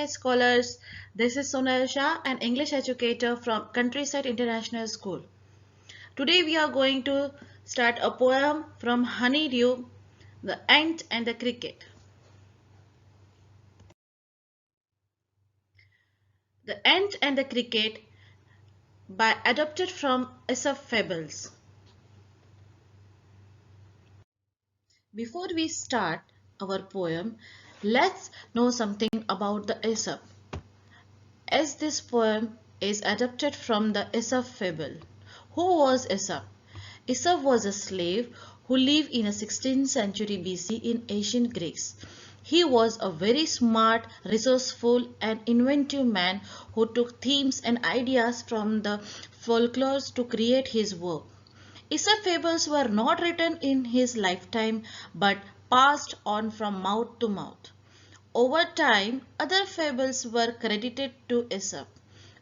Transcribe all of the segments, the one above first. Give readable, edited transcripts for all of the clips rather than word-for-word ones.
Hey scholars, this is Sonal Shah, an English educator from Countryside International School. Today we are going to start a poem from Honeydew, The Ant and the Cricket. The Ant and the Cricket by adapted from Aesop Fables. Before we start our poem, let's know something about the Aesop. As this poem is adapted from the Aesop fable. Who was Aesop? Aesop was a slave who lived in the 16th century BC in ancient Greece. He was a very smart, resourceful and inventive man who took themes and ideas from the folklore to create his work. Aesop fables were not written in his lifetime but passed on from mouth to mouth. Over time, other fables were credited to Aesop.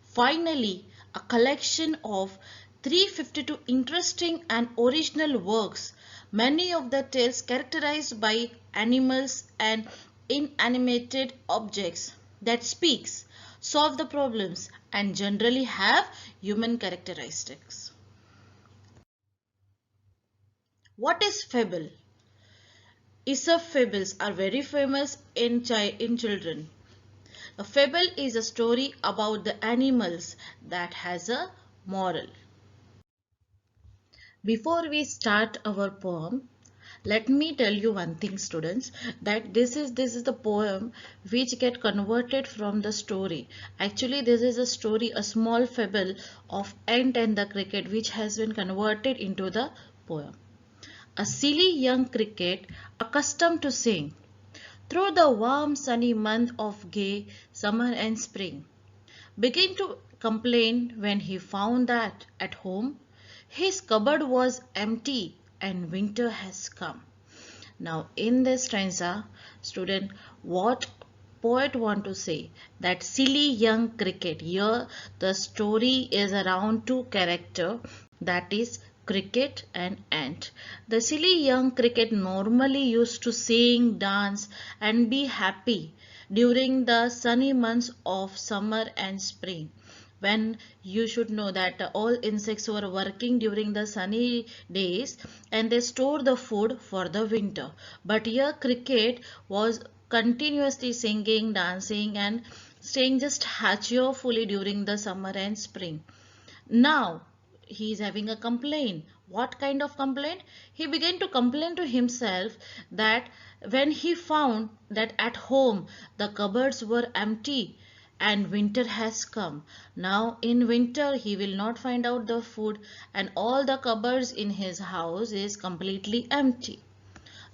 Finally, a collection of 352 interesting and original works, many of the tales characterized by animals and inanimated objects that speaks, solve the problems and generally have human characteristics. What is fable? Aesop fables are very famous in children. A fable is a story about the animals that has a moral. Before we start our poem, let me tell you one thing students, that this is the poem which get converted from the story. Actually this is a story, a small fable of Ant and the Cricket which has been converted into the poem. A silly young cricket accustomed to sing through the warm sunny month of gay summer and spring, began to complain when he found that at home his cupboard was empty and winter has come. Now in this stanza, student, what poet want to say? That silly young cricket. Here the story is around two character, that is cricket and ant. The silly young cricket normally used to sing, dance and be happy during the sunny months of summer and spring, when you should know that all insects were working during the sunny days and they store the food for the winter. But here cricket was continuously singing, dancing and staying just cheerfully during the summer and spring. Now he is having a complaint. What kind of complaint? He began to complain to himself that when he found that at home the cupboards were empty and winter has come. Now in winter he will not find out the food and all the cupboards in his house is completely empty.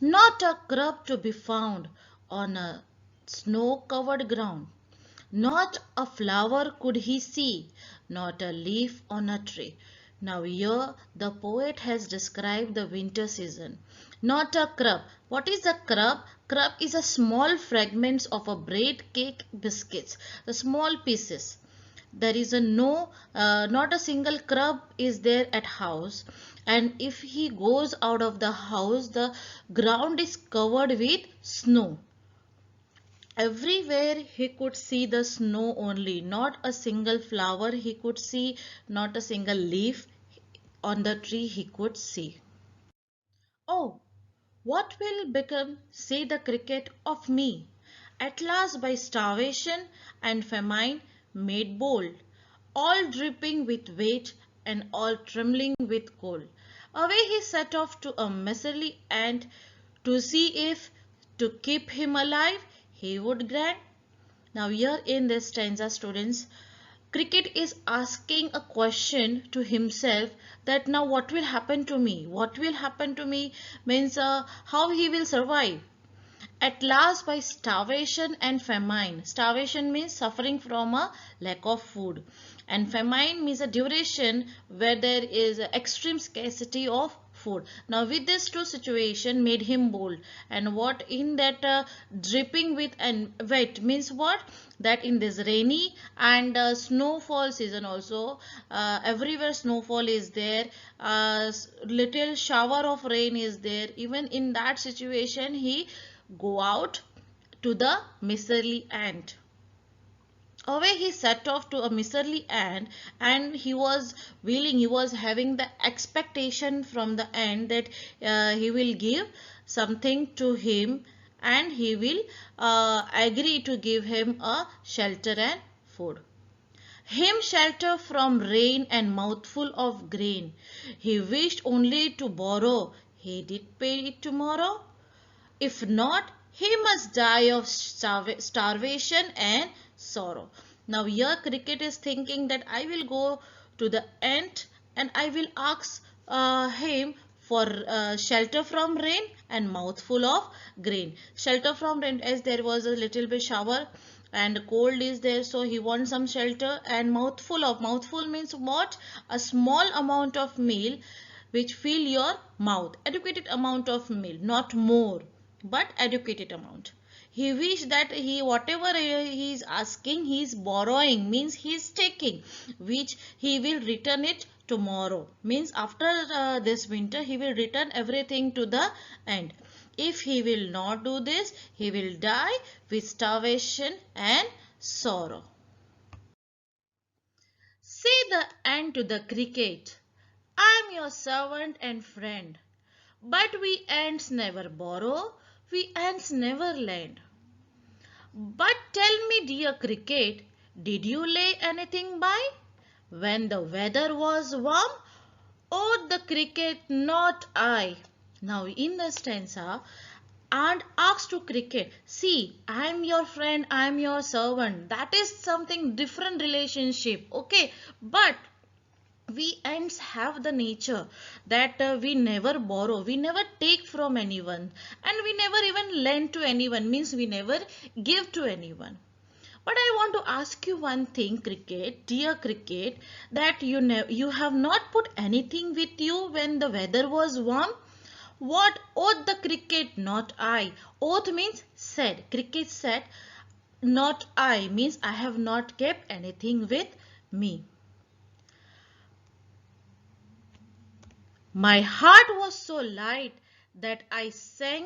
Not a crumb to be found on a snow-covered ground. Not a flower could he see, not a leaf on a tree. Now here the poet has described the winter season. Not a crumb. What is a crumb? Crumb is a small fragments of a bread cake biscuits, the small pieces. There is a not a single crumb is there at house, and if he goes out of the house the ground is covered with snow. Everywhere he could see the snow only, not a single flower he could see, not a single leaf on the tree he could see. Oh, what will become, say the cricket, of me? At last by starvation and famine made bold, all dripping with wet and all trembling with cold. Away he set off to a miserly ant to see if, to keep him alive, he would grant. Now here in this stanza students, cricket is asking a question to himself that now what will happen to me? What will happen to me means how he will survive. At last by starvation and famine. Starvation means suffering from a lack of food. And famine means a duration where there is extreme scarcity of food. Now with this two situation made him bold. And what in that dripping with and wet means what? That in this rainy and snowfall season also, everywhere snowfall is there, little shower of rain is there. Even in that situation he go out to the miserly ant. away he set off to a miserly ant, and he was having the expectation from the ant that he will give something to him, and he will agree to give him a shelter and food. Him shelter from rain and mouthful of grain. He wished only to borrow. He did pay it tomorrow. If not, he must die of starvation and sorrow. Now here cricket is thinking that I will go to the ant and I will ask him for shelter from rain and mouthful of grain. Shelter from rain, as there was a little bit shower and cold is there, so he wants some shelter. And mouthful means what? A small amount of meal which fill your mouth. Adequate amount of meal, not more, but adequate amount. He wished that he whatever he is asking, he is borrowing, means he is taking, which he will return it tomorrow, means after this winter he will return everything to the end. If he will not do this, he will die with starvation and sorrow. Say the ant to the cricket, I am your servant and friend. But we ants never borrow, we ants never lend. But tell me, dear cricket, did you lay anything by? When the weather was warm? Oh, the cricket, not I. Now in the stanza, and asks to cricket, see, I am your friend, I am your servant. That is something different relationship, okay? But we ants have the nature that we never borrow, we never take from anyone, and we never even lend to anyone, means we never give to anyone. But I want to ask you one thing, cricket, dear cricket, that you have not put anything with you when the weather was warm. What? Oath the cricket, not I. Oath means said. Cricket said, not I, means I have not kept anything with me. My heart was so light that I sang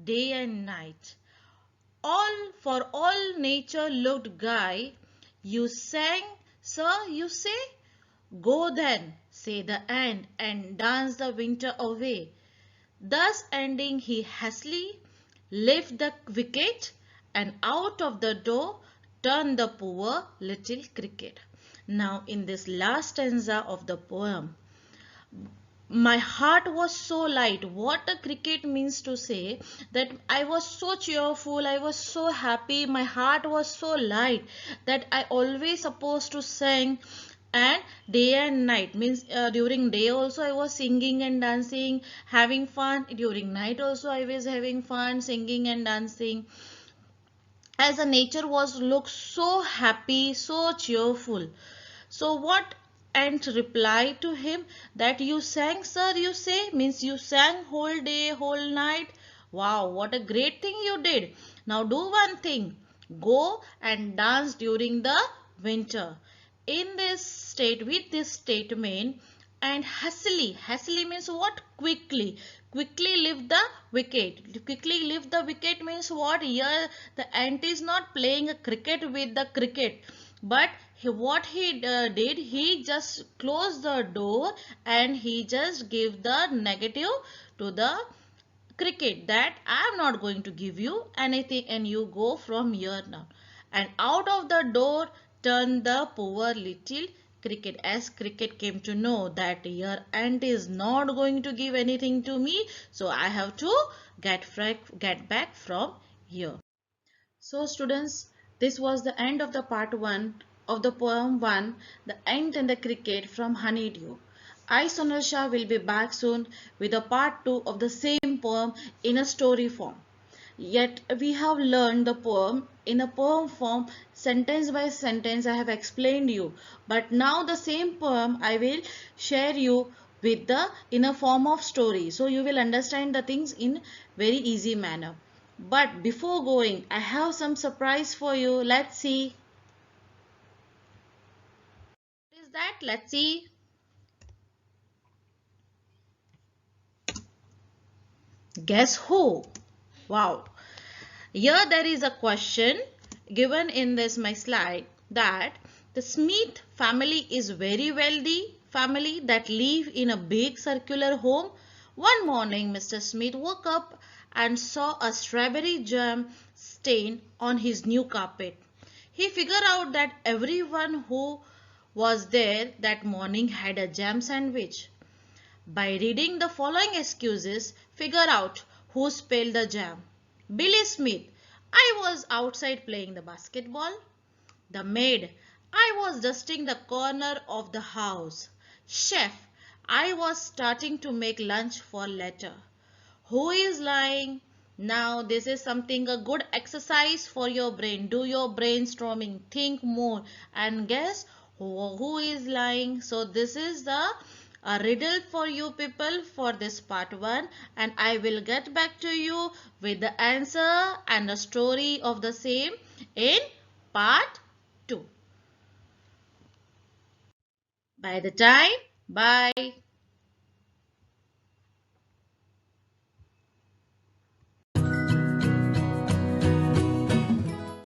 day and night. All nature looked gay. You sang, sir, you say? Go then, say the ant, and dance the winter away. Thus ending, he hastily left the wicket, and out of the door turned the poor little cricket. Now in this last stanza of the poem, my heart was so light. What a cricket means to say that I was so cheerful, I was so happy, my heart was so light that I always supposed to sing, and day and night, means during day also I was singing and dancing, having fun. During night also I was having fun, singing and dancing, as the nature was look so happy, so cheerful. So what ant replied to him, that you sang, sir, you say, means you sang whole day, whole night. Wow, what a great thing you did. Now do one thing, go and dance during the winter. In this state, with this statement, and hastily means what? Quickly lift the wicket. Quickly lift the wicket means what? Here the ant is not playing a cricket with the cricket, but what he did, he just closed the door and he just gave the negative to the cricket, that I am not going to give you anything and you go from here now. And out of the door turned the poor little cricket, as cricket came to know that your ant is not going to give anything to me, so I have to get back from here. So students, this was the end of the part 1 of the poem 1, The Ant and the Cricket from Honeydew. I, Sonal Shah, will be back soon with a part 2 of the same poem in a story form. Yet we have learned the poem in a poem form, sentence by sentence I have explained you. But now the same poem I will share you with the in a form of story. So you will understand the things in very easy manner. But before going, I have some surprise for you. Let's see. What is that? Let's see. Guess who? Wow. Here there is a question. given in this my slide that the Smith family is very wealthy family that live in a big circular home. One morning Mr. Smith woke up and saw a strawberry jam stain on his new carpet. He figured out that everyone who was there that morning had a jam sandwich. By reading the following excuses, figure out who spilled the jam. Billy Smith, I was outside playing the basketball. The maid, I was dusting the corner of the house. Chef, I was starting to make lunch for later. Who is lying? Now this is something a good exercise for your brain. Do your brainstorming, think more and guess who is lying. So this is the riddle for you people for this part 1, and I will get back to you with the answer and the story of the same in part 2. By the time, bye.